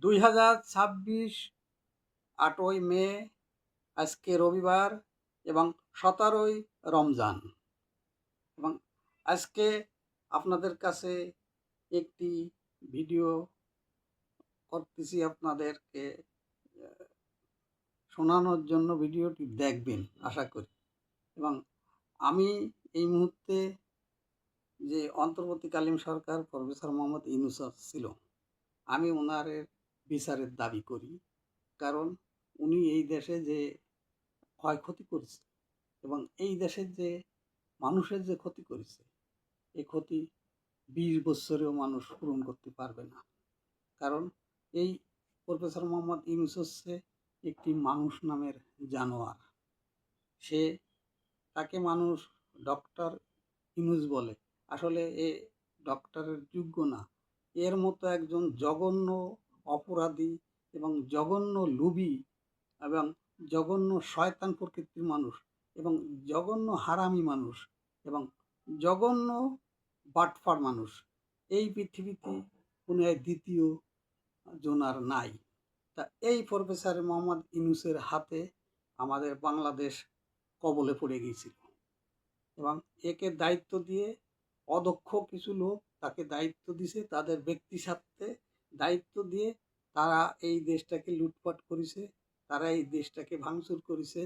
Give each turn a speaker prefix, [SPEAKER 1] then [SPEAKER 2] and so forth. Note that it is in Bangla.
[SPEAKER 1] 2026 8ই মে আজকে রবিবার এবং 17ই রমজান। এবং আজকে আপনাদের কাছে একটি ভিডিও করতেছি আপনাদেরকে শোনানোর জন্য। ভিডিওটি দেখবেন আশা করি। এবং আমি এই মুহূর্তে যে অন্তর্বর্তীকালীন সরকার প্রফেসর মোহাম্মদ ইউনূস ছিল, আমি ওনার বিচারের দাবি করি। কারণ উনি এই দেশে যে ক্ষয়ক্ষতি করেছে এবং এই দেশের যে মানুষের যে ক্ষতি করেছে, এই ক্ষতি 20 বছরেও মানুষ পূরণ করতে পারবে না। কারণ এই প্রফেসর মোহাম্মদ ইউনূস হচ্ছে একটি মানুষ নামের জানোয়ার। সে তাকে মানুষ ডক্টর ইউনূস বলে, আসলে এ ডক্টরের যোগ্য না। এর মতো একজন জঘন্য অপরাধী এবং জঘন্য লোভী এবং জঘন্য শয়তান প্রকৃতির মানুষ এবং জঘন্য হারামি মানুষ এবং জঘন্য বাটপার মানুষ এই পৃথিবীতে কোনো এক দ্বিতীয় জন আর নাই। তা এই প্রফেসর মোহাম্মদ ইউনূসের হাতে আমাদের বাংলাদেশ কবলে পড়ে গিয়েছিল এবং একে দায়িত্ব দিয়ে অদক্ষ কিছু লোক তাকে দায়িত্ব দিছে, তাদের ব্যক্তি স্বার্থে দায়িত্ব দিয়ে তারা এই দেশটাকে লুটপাট করেছে, তারা এই দেশটাকে ভাঙচুর করেছে